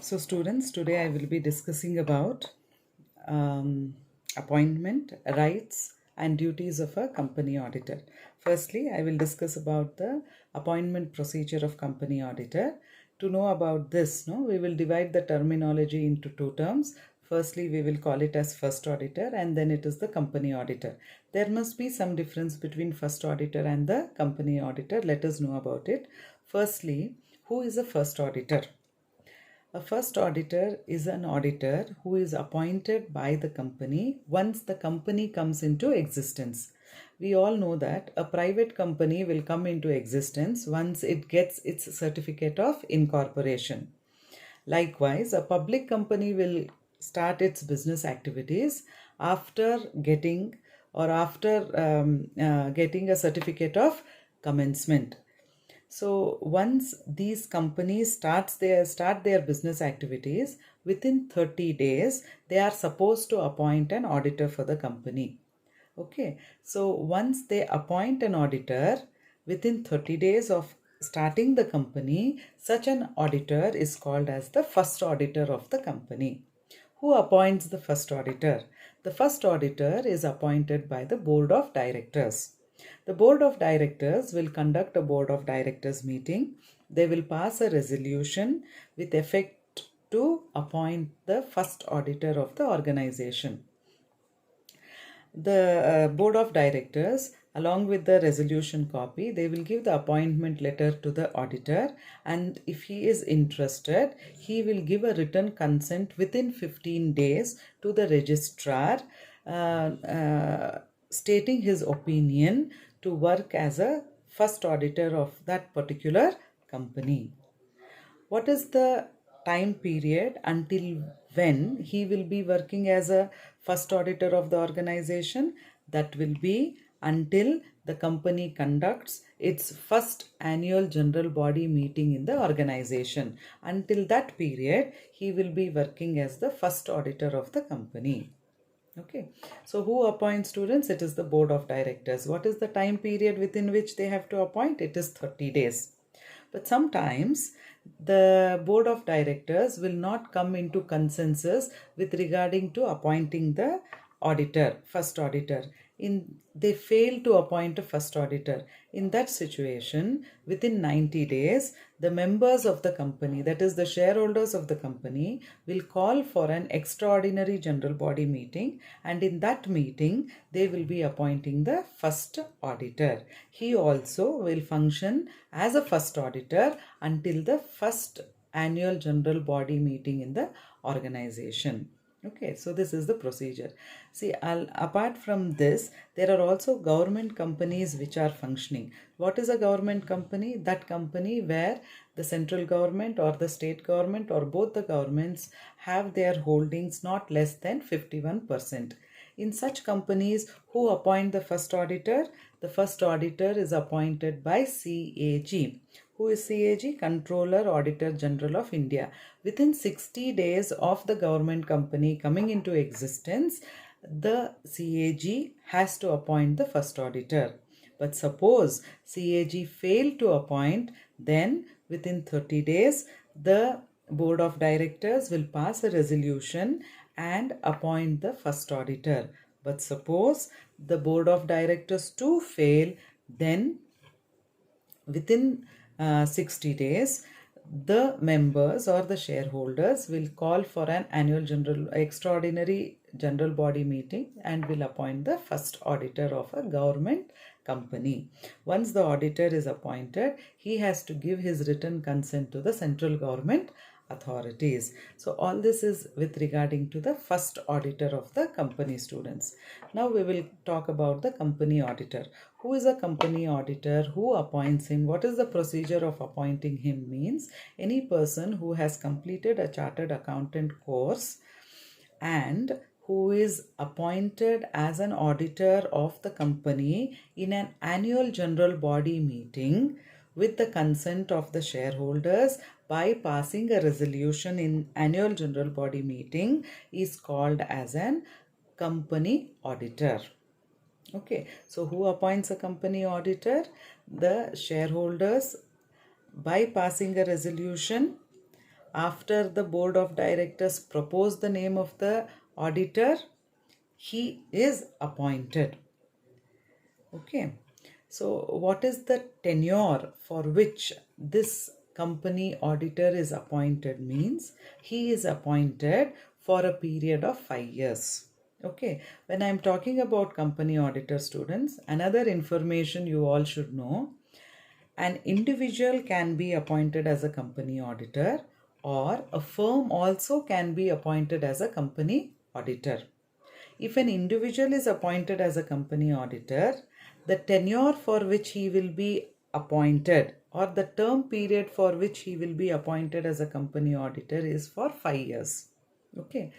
So students, today I will be discussing about appointment, rights and duties of a company auditor. Firstly, I will discuss about the appointment procedure of company auditor. To know about this, we will divide the terminology into two terms. Firstly, we will call it as first auditor and then it is the company auditor. There must be some difference between first auditor and the company auditor. Let us know about it. Firstly, who is a first auditor? A first auditor is an auditor who is appointed by the company once the company comes into existence. We all know that a private company will come into existence once it gets its certificate of incorporation. Likewise, a public company will start its business activities after getting getting a certificate of commencement. So once these companies start their business activities, within 30 days they are supposed to appoint an auditor for the company. Okay, so once they appoint an auditor within 30 days of starting the company, such an auditor is called as the first auditor of the company. Who appoints the first auditor? The first auditor is appointed by the board of directors. The board of directors will conduct a board of directors meeting. They will pass a resolution with effect to appoint the first auditor of the organization. The board of directors, along with the resolution copy, they will give the appointment letter to the auditor, and if he is interested, he will give a written consent within 15 days to the registrar, stating his opinion to work as a first auditor of that particular company. What is the time period until when he will be working as a first auditor of the organization? That will be until the company conducts its first annual general body meeting in the organization. Until that period, he will be working as the first auditor of the company. Okay, so who appoints students? It is the board of directors. What is the time period within which they have to appoint? It is 30 days. But sometimes the board of directors will not come into consensus with regarding to appointing the auditor, first auditor. They fail to appoint a first auditor. In that situation, within 90 days, the members of the company, that is the shareholders of the company, will call for an extraordinary general body meeting, and in that meeting they will be appointing the first auditor. He also will function as a first auditor until the first annual general body meeting in the organization. Okay, so this is the procedure. See, apart from this, there are also government companies which are functioning. What is a government company? That company where the central government or the state government or both the governments have their holdings not less than 51%. In such companies, who appoint the first auditor? The first auditor is appointed by CAG. Who is CAG? Controller Auditor General of India. Within 60 days of the government company coming into existence, the CAG has to appoint the first auditor. But suppose CAG failed to appoint, then within 30 days, the board of directors will pass a resolution and appoint the first auditor. But suppose the board of directors too fail, then within 60 days, the members or the shareholders will call for an extraordinary general body meeting and will appoint the first auditor of a government company. Once the auditor is appointed, he has to give his written consent to the central government authorities. So all this is with regarding to the first auditor of the company, students. Now we will talk about the company auditor. Who is a company auditor? Who appoints him? What is the procedure of appointing him? Means any person who has completed a chartered accountant course and who is appointed as an auditor of the company in an annual general body meeting with the consent of the shareholders by passing a resolution in annual general body meeting is called as an company auditor. Okay, so who appoints a company auditor? The shareholders, by passing a resolution after the board of directors propose the name of the auditor, he is appointed. Okay. So what is the tenure for which this company auditor is appointed? Means he is appointed for a period of 5 years. Okay. When I'm talking about company auditor, students, another information you all should know: an individual can be appointed as a company auditor, or a firm also can be appointed as a company auditor. If an individual is appointed as a company auditor, the tenure for which he will be appointed, or the term period for which he will be appointed as a company auditor, is for 5 years. Okay.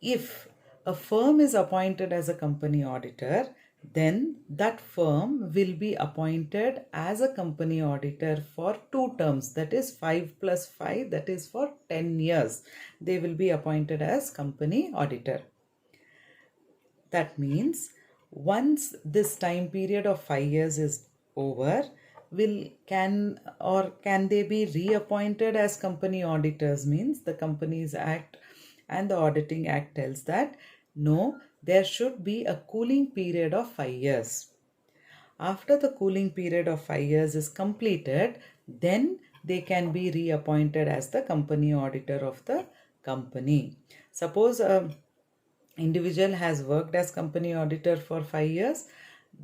If a firm is appointed as a company auditor, then that firm will be appointed as a company auditor for 2 terms, that is 5 plus 5, that is for 10 years. They will be appointed as company auditor. That means once this time period of 5 years is over, can they be reappointed as company auditors? Means the Companies Act and the Auditing Act tells that no, there should be a cooling period of 5 years. After the cooling period of 5 years is completed, then they can be reappointed as the company auditor of the company. Suppose a individual has worked as company auditor for 5 years,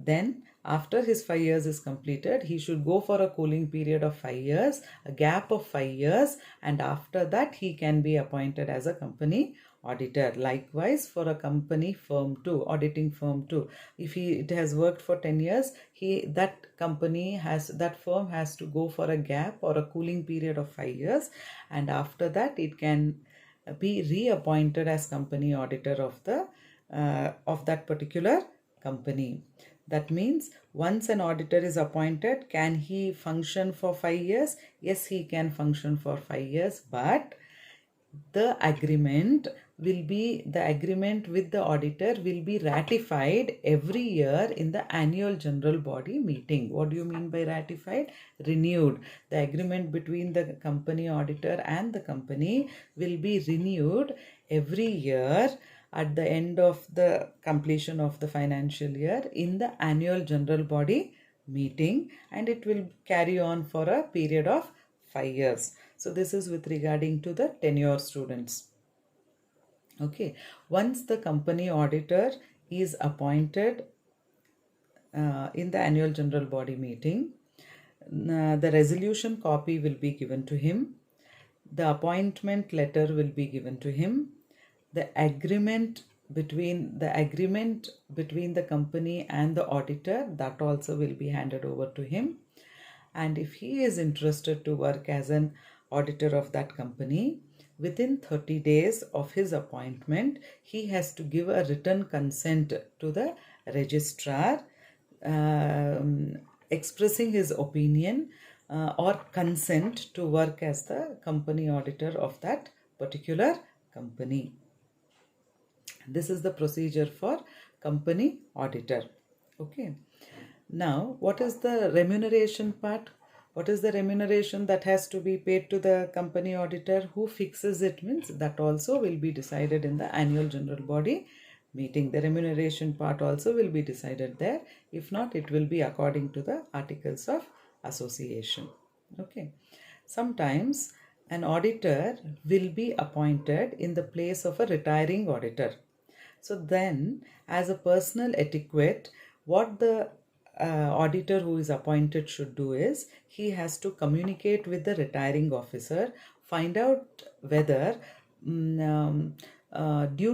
then after his 5 years is completed, he should go for a cooling period of 5 years, a gap of 5 years, and after that he can be appointed as a company auditor. Likewise for a company firm too, auditing firm too. If it has worked for 10 years, that firm has to go for a gap or a cooling period of 5 years, and after that it can be reappointed as company auditor of that particular company. That means once an auditor is appointed, can he function for 5 years? Yes, he can function for 5 years, but the agreement with the auditor will be ratified every year in the annual general body meeting. What do you mean by ratified? Renewed. The agreement between the company auditor and the company will be renewed every year at the end of the completion of the financial year in the annual general body meeting, and it will carry on for a period of 5 years. So this is with regarding to the tenure, students. Okay, once the company auditor is appointed in the annual general body meeting, the resolution copy will be given to him, the appointment letter will be given to him, the agreement between the company and the auditor, that also will be handed over to him. And if he is interested to work as an auditor of that company, within 30 days of his appointment, he has to give a written consent to the registrar, expressing his opinion or consent to work as the company auditor of that particular company. This is the procedure for company auditor. Okay. Now, what is the remuneration part? What is the remuneration that has to be paid to the company auditor? Who fixes it? Means that also will be decided in the annual general body meeting. The remuneration part also will be decided there. If not, it will be according to the articles of association. Okay. Sometimes an auditor will be appointed in the place of a retiring auditor. So then, as a personal etiquette, what the auditor who is appointed should do is, he has to communicate with the retiring officer, find out whether due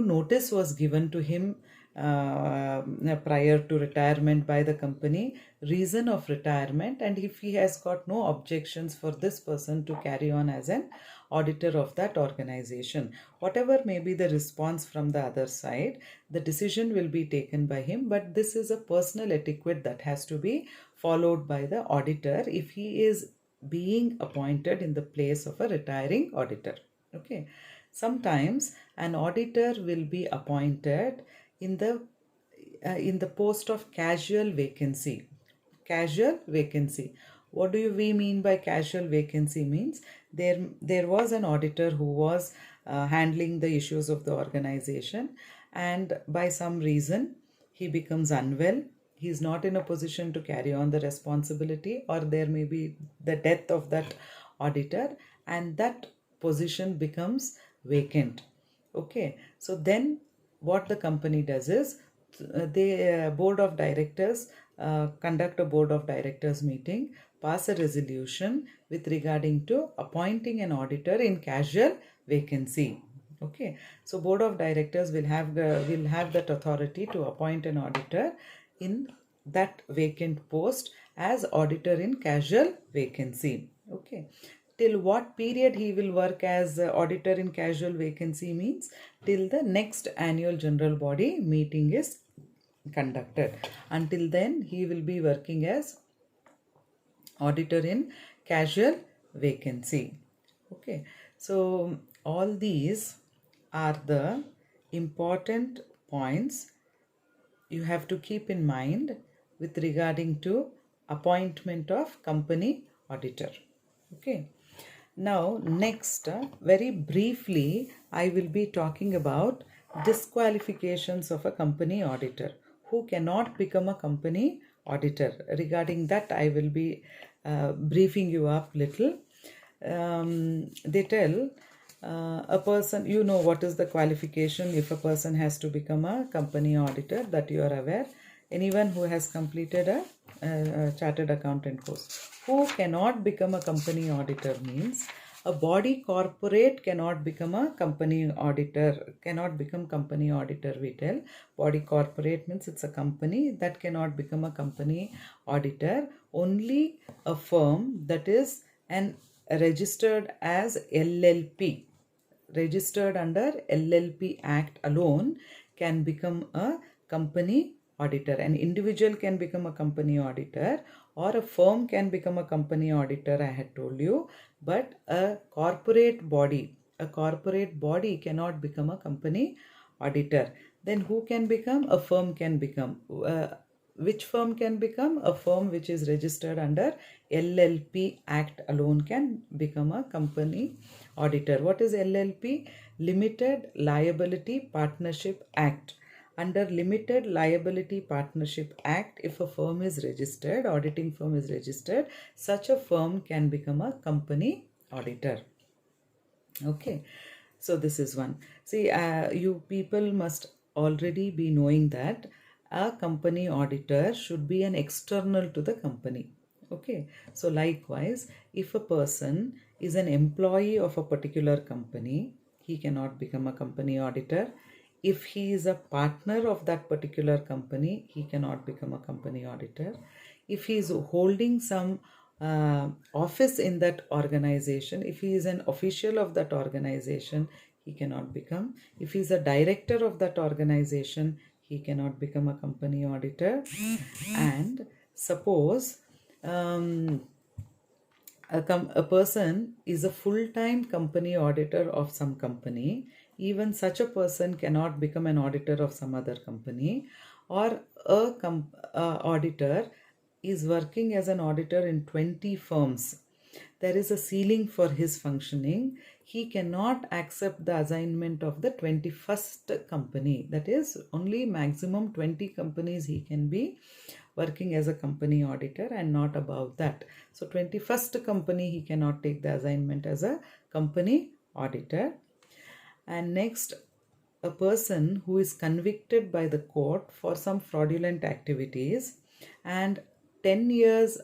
notice was given to him prior to retirement by the company, reason of retirement, and if he has got no objections for this person to carry on as an auditor of that organization. Whatever may be the response from the other side, the decision will be taken by him, but this is a personal etiquette that has to be followed by the auditor if he is being appointed in the place of a retiring auditor. Okay. Sometimes an auditor will be appointed in the post of casual vacancy. Casual vacancy. What do we mean by casual vacancy? Means there was an auditor who was handling the issues of the organization, and by some reason he becomes unwell. He is not in a position to carry on the responsibility, or there may be the death of that auditor, and that position becomes vacant. Okay, so then what the company does is the board of directors conduct a board of directors meeting, pass a resolution with regarding to appointing an auditor in casual vacancy. Okay, so board of directors will have that authority to appoint an auditor in that vacant post as auditor in casual vacancy. Okay, till what period he will work as auditor in casual vacancy? Means till the next annual general body meeting is conducted. Until then he will be working as auditor in casual vacancy. Okay, so all these are the important points you have to keep in mind with regarding to appointment of company auditor. Okay, now next, very briefly I will be talking about disqualifications of a company auditor who cannot become a company auditor. Regarding that I will be briefing you up little. They tell a person, you know what is the qualification if a person has to become a company auditor, that you are aware. Anyone who has completed a chartered accountant course. Who cannot become a company auditor means a body corporate cannot become a company auditor, cannot become company auditor. We tell body corporate means it's a company that cannot become a company auditor. Only a firm that is an registered as LLP, registered under LLP Act alone can become a company auditor. An individual can become a company auditor, or a firm can become a company auditor, I had told you, but a corporate body cannot become a company auditor. Then who can become? A firm can become. Which firm can become? A firm which is registered under LLP Act alone can become a company auditor. What is LLP? Limited Liability Partnership Act. Under Limited Liability Partnership Act, if a firm is registered, auditing firm is registered, such a firm can become a company auditor. Okay, so this is one. See, you people must already be knowing that a company auditor should be an external to the company. Okay, so likewise, if a person is an employee of a particular company, he cannot become a company auditor. If he is a partner of that particular company, he cannot become a company auditor. If he is holding some office in that organization, if he is an official of that organization, he cannot become. If he is a director of that organization, he cannot become a company auditor. And suppose a person is a full-time company auditor of some company, even such a person cannot become an auditor of some other company. Or a auditor is working as an auditor in 20 firms. There is a ceiling for his functioning. He cannot accept the assignment of the 21st company. That is, only maximum 20 companies he can be working as a company auditor, and not above that. So 21st company he cannot take the assignment as a company auditor. And next, a person who is convicted by the court for some fraudulent activities and 10 years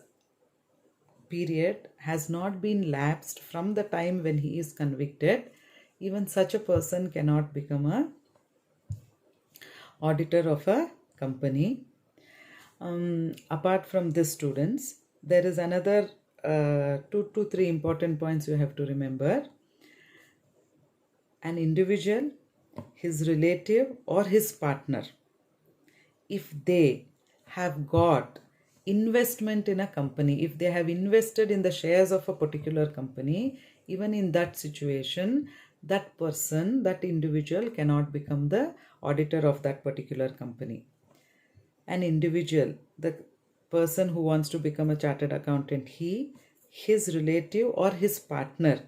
period has not been lapsed from the time when he is convicted, even such a person cannot become a auditor of a company. Apart from this, students, there is another 2 to 3 important points you have to remember. An individual, his relative or his partner, if they have got investment in a company, if they have invested in the shares of a particular company, even in that situation, that person, that individual cannot become the auditor of that particular company. An individual, person who wants to become a chartered accountant, his relative or his partner,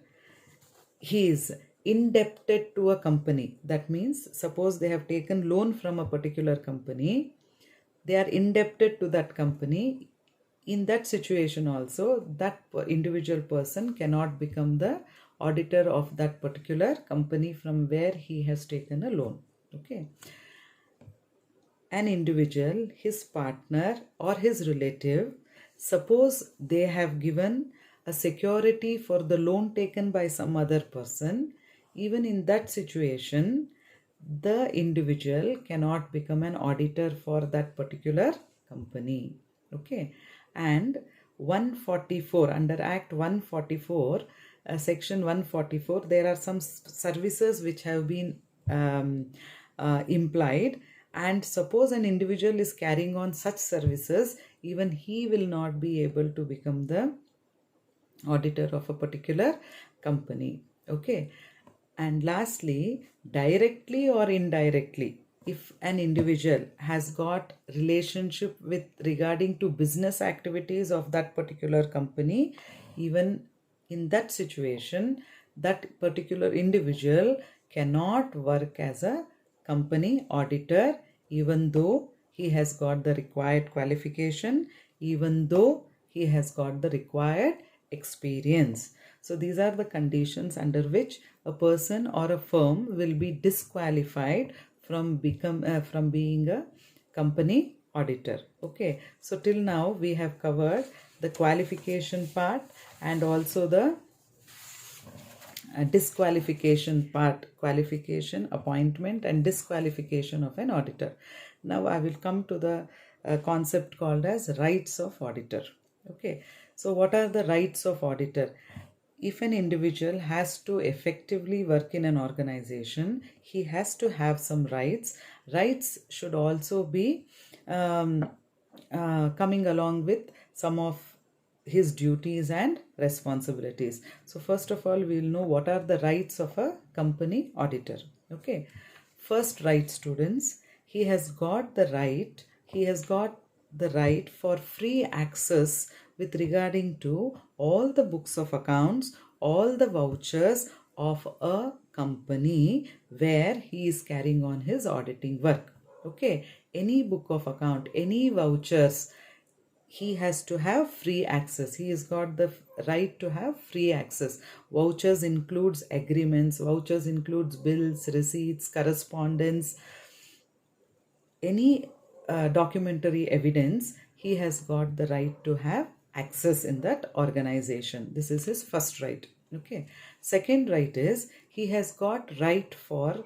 he is indebted to a company. That means, suppose they have taken loan from a particular company, they are indebted to that company. In that situation also, that individual person cannot become the auditor of that particular company from where he has taken a loan. Okay. An individual, his partner or his relative, suppose they have given a security for the loan taken by some other person, even in that situation, the individual cannot become an auditor for that particular company. Okay. And 144, under Act 144, Section 144, there are some services which have been implied, and suppose an individual is carrying on such services, even he will not be able to become the auditor of a particular company. Okay. And lastly, directly or indirectly, if an individual has got relationship with regarding to business activities of that particular company, even in that situation, that particular individual cannot work as a company auditor, even though he has got the required qualification, even though he has got the required experience. So these are the conditions under which a person or a firm will be disqualified from being a company auditor. Okay, so till now we have covered the qualification part and also the disqualification part, qualification, appointment and disqualification of an auditor. Now I will come to the concept called as rights of auditor. Okay, so what are the rights of auditor? If an individual has to effectively work in an organization, he has to have some rights. Rights should also be coming along with some of his duties and responsibilities. So first of all, we will know what are the rights of a company auditor. Okay, first right, students, he has got the right for free access with regarding to all the books of accounts, all the vouchers of a company where he is carrying on his auditing work. Okay, any book of account, any vouchers, he has to have free access. He has got the right to have free access. Vouchers includes agreements, vouchers includes bills, receipts, correspondence, any documentary evidence. He has got the right to have access in that organization. This is his first right. Okay, second right is he has got right for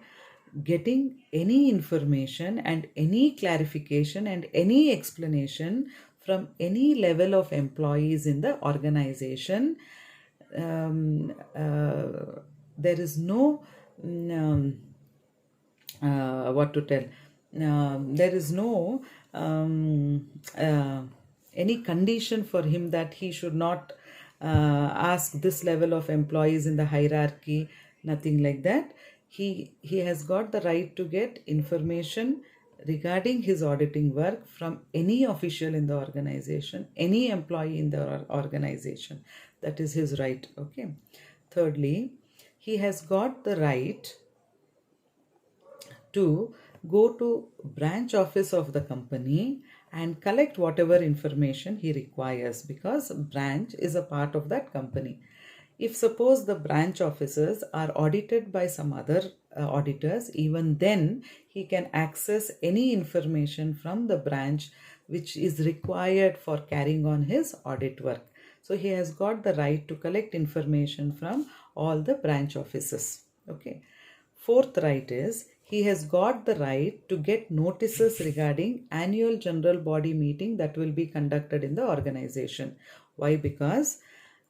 getting any information and any clarification and any explanation from any level of employees in the organization. There is no what to tell, there is no any condition for him that he should not ask this level of employees in the hierarchy, nothing like that. He has got the right to get information regarding his auditing work from any official in the organization, any employee in the organization. That is his right. Okay. Thirdly, he has got the right to go to branch office of the company and collect whatever information he requires, because branch is a part of that company. If suppose the branch officers are audited by some other auditors, even then he can access any information from the branch which is required for carrying on his audit work. So he has got the right to collect information from all the branch offices. Okay. Fourth right is he has got the right to get notices regarding annual general body meeting that will be conducted in the organization. Why? Because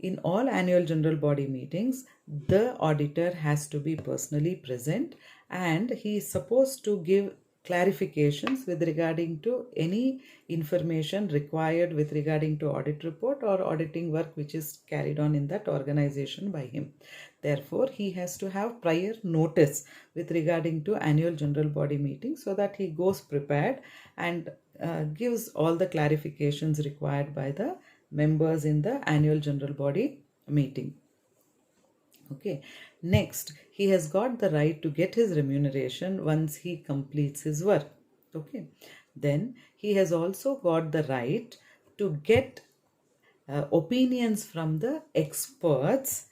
in all annual general body meetings, the auditor has to be personally present and he is supposed to give clarifications with regarding to any information required with regarding to audit report or auditing work which is carried on in that organization by him. Therefore, he has to have prior notice with regarding to annual general body meeting so that he goes prepared and gives all the clarifications required by the members in the annual general body meeting. Okay, next, he has got the right to get his remuneration once he completes his work. Okay, then he has also got the right to get opinions from the experts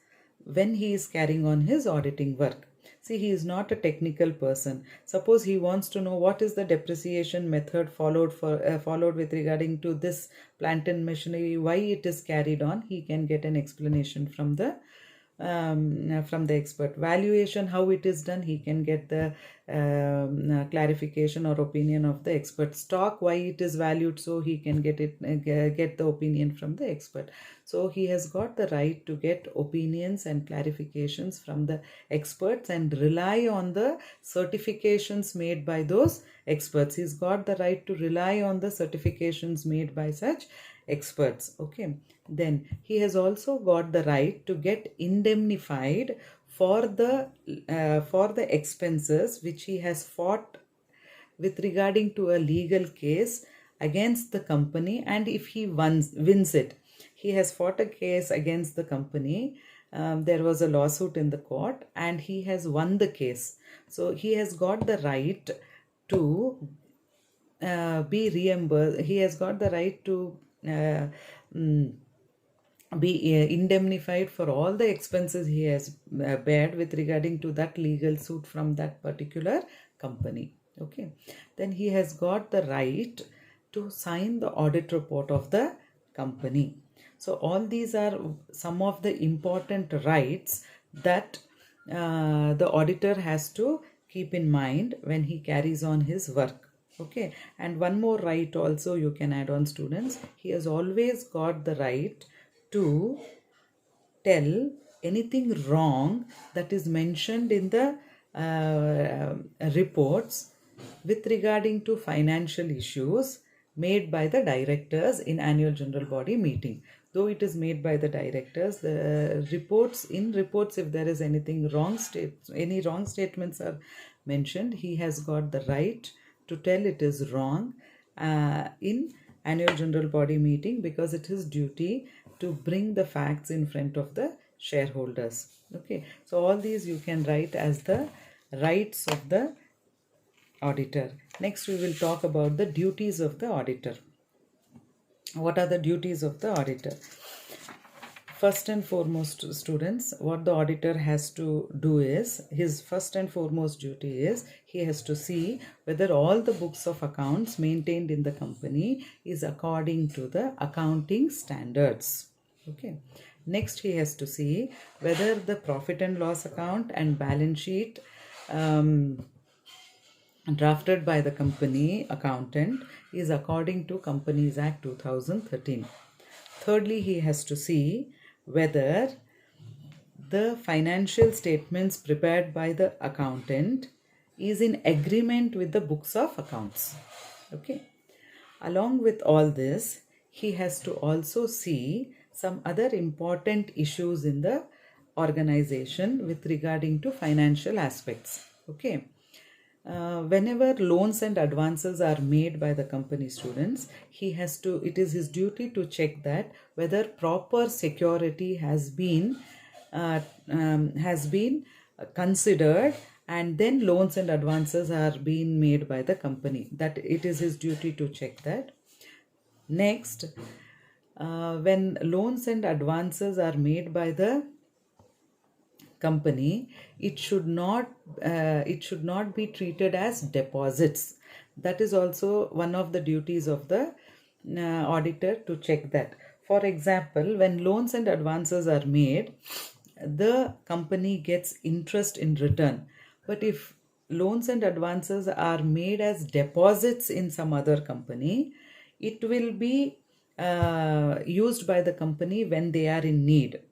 when he is carrying on his auditing work. See, he is not a technical person. Suppose he wants to know what is the depreciation method followed with regarding to this plant and machinery, why it is carried on, he can get an explanation from the expert. Valuation, how it is done, he can get the clarification or opinion of the expert. Stock, why it is valued, so he can get the opinion from the expert. So he has got the right to get opinions and clarifications from the experts and rely on the certifications made by those experts. He's got the right to rely on the certifications made by such experts. Okay, then he has also got the right to get indemnified for the expenses which he has fought with regarding to a legal case against the company, and if he wins it, he has fought a case against the company. There was a lawsuit in the court and he has won the case, so he has got the right to be reimbursed. He has got the right to be indemnified for all the expenses he has bared with regarding to that legal suit from that particular company. Okay, then he has got the right to sign the audit report of the company. So all these are some of the important rights that the auditor has to keep in mind when he carries on his work. Okay, and one more right also you can add on, students. He has always got the right to tell anything wrong that is mentioned in the reports with regarding to financial issues made by the directors in annual general body meeting. Though it is made by the directors, the reports, if there is anything wrong, any wrong statements are mentioned, he has got the right to tell it is wrong in annual general body meeting, because it is duty to bring the facts in front of the shareholders. Okay, so all these you can write as the rights of the auditor. Next we will talk about the duties of the auditor. What are the duties of the auditor? First and foremost, students, what the auditor has to do is, his first and foremost duty is, he has to see whether all the books of accounts maintained in the company is according to the accounting standards. Okay. Next, he has to see whether the profit and loss account and balance sheet drafted by the company accountant is according to Companies Act 2013. Thirdly, he has to see whether the financial statements prepared by the accountant is in agreement with the books of accounts. Okay. Along with all this, he has to also see some other important issues in the organization with regarding to financial aspects. Okay. Whenever loans and advances are made by the company, students, it is his duty to check that whether proper security has been considered, and then loans and advances are being made by the company. That it is his duty to check that. Next, when loans and advances are made by the company, it should not be treated as deposits. That is also one of the duties of the auditor to check that. For example, when loans and advances are made, the company gets interest in return. But if loans and advances are made as deposits in some other company, it will be used by the company when they are in need.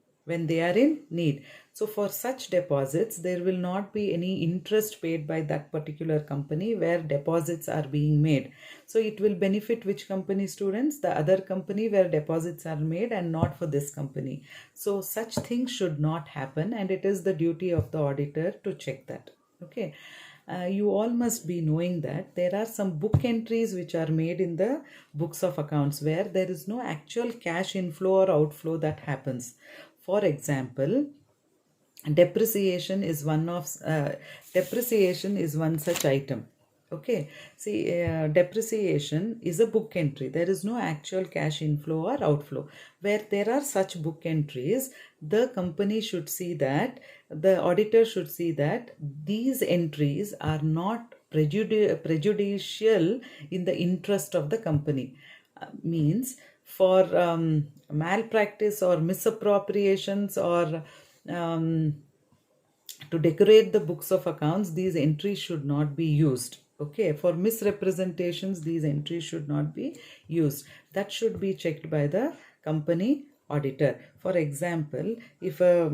So for such deposits, there will not be any interest paid by that particular company where deposits are being made. So it will benefit which company, students? The other company where deposits are made, and not for this company. So such things should not happen, and it is the duty of the auditor to check that. Okay. you all must be knowing that there are some book entries which are made in the books of accounts where there is no actual cash inflow or outflow that happens. For example, depreciation is one such item. Okay, see, depreciation is a book entry. There is no actual cash inflow or outflow. Where there are such book entries, the company should see that, the auditor should see that these entries are not prejudicial in the interest of the company. Means, for malpractice or misappropriations or to decorate the books of accounts, these entries should not be used. Okay, for misrepresentations, these entries should not be used. That should be checked by the company auditor. For example, if a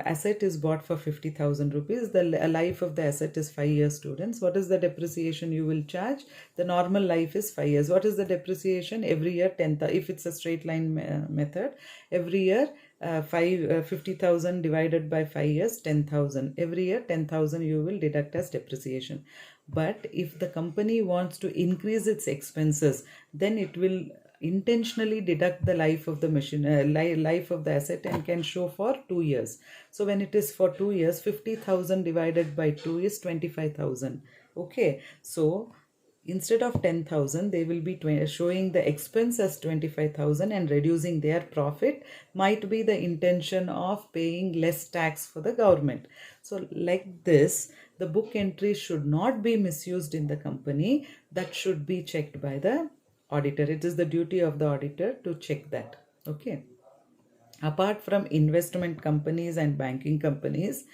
asset is bought for 50,000 rupees, the life of the asset is 5 years, students. What is the depreciation you will charge? The normal life is 5 years. What is the depreciation? Every year 10,000. If it's a straight line method, every year 50,000 divided by 5 years, 10,000. Every year 10,000 you will deduct as depreciation. But if the company wants to increase its expenses, then it will intentionally deduct the life of the machine, life of the asset, and can show for 2 years. So when it is for 2 years, 50,000 divided by 2 is 25,000. Okay, so instead of 10,000, they will be showing the expense as 25,000 and reducing their profit. Might be the intention of paying less tax for the government. So like this, the book entry should not be misused in the company. That should be checked by the auditor. It is the duty of the auditor to check that. Okay. Apart from investment companies and banking companies,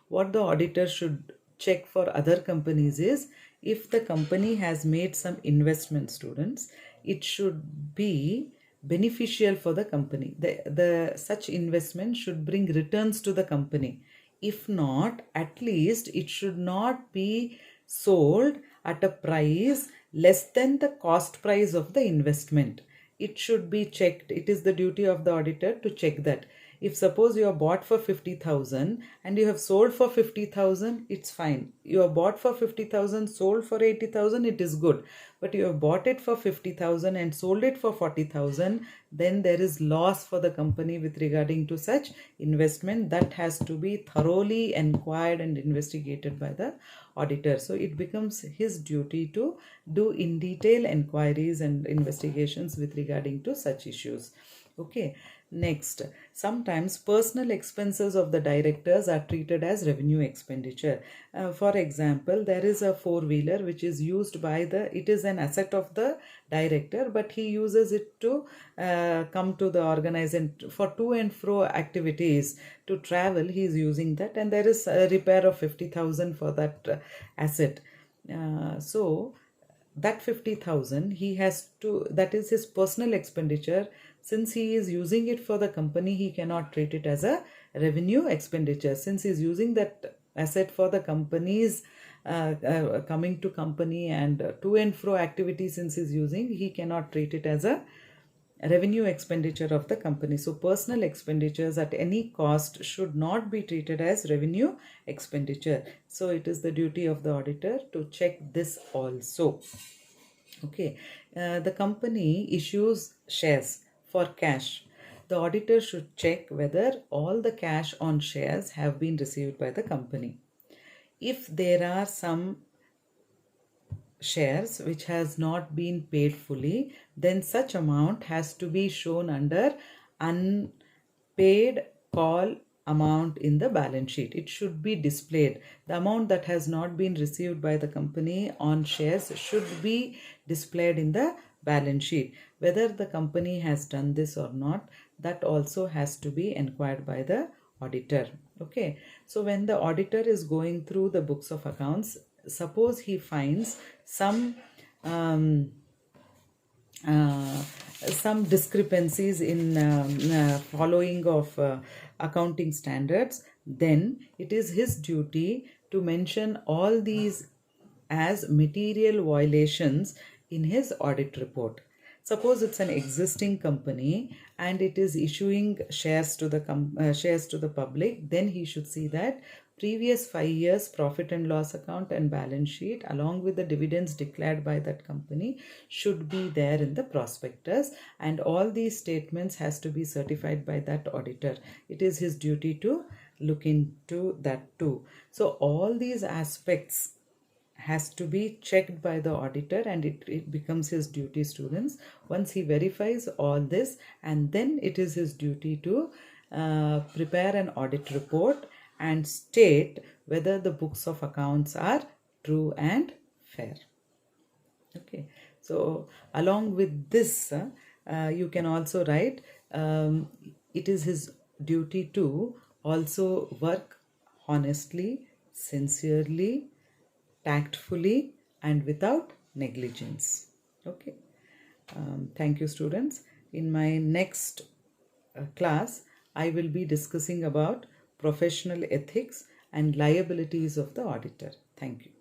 what the auditor should check for other companies is, if the company has made some investment, students, it should be beneficial for the company. The such investment should bring returns to the company. If not, at least it should not be sold at a price less than the cost price of the investment. It should be checked. It is the duty of the auditor to check that. If suppose you have bought for 50,000 and you have sold for 50,000, it's fine. You have bought for 50,000, sold for 80,000, it is good. But you have bought it for 50,000 and sold it for 40,000, then there is loss for the company with regarding to such investment. That has to be thoroughly inquired and investigated by the auditor. So it becomes his duty to do in detail inquiries and investigations with regarding to such issues. Okay. Next, sometimes personal expenses of the directors are treated as revenue expenditure. For example, there is a four-wheeler which is used by it is an asset of the director, but he uses it to come to the organization for to and fro activities. To travel, he is using that, and there is a repair of 50,000 for that asset. So that 50,000 he has to, that is his personal expenditure. Since he is using it for the company, he cannot treat it as a revenue expenditure. Since he is using that asset for the company's coming to company and to and fro activity, since he is using, he cannot treat it as a revenue expenditure of the company. So personal expenditures at any cost should not be treated as revenue expenditure. So it is the duty of the auditor to check this also. Okay, the company issues shares for cash. The auditor should check whether all the cash on shares have been received by the company. If there are some shares which has not been paid fully, then such amount has to be shown under unpaid call amount in the balance sheet. It should be displayed. The amount that has not been received by the company on shares should be displayed in the balance sheet. Whether the company has done this or not, that also has to be inquired by the auditor. Okay, so when the auditor is going through the books of accounts, suppose he finds some discrepancies in following of accounting standards, then it is his duty to mention all these as material violations in his audit report. Suppose it's an existing company and it is issuing shares to the public, then he should see that previous 5 years profit and loss account and balance sheet along with the dividends declared by that company should be there in the prospectus, and all these statements has to be certified by that auditor. It is his duty to look into that too. So all these aspects has to be checked by the auditor, and it becomes his duty, students. Once he verifies all this, and then it is his duty to prepare an audit report and state whether the books of accounts are true and fair. Okay, so along with this, you can also write, it is his duty to also work honestly, sincerely, tactfully, and without negligence. Okay. Thank you, students. In my next class, I will be discussing about professional ethics and liabilities of the auditor. Thank you.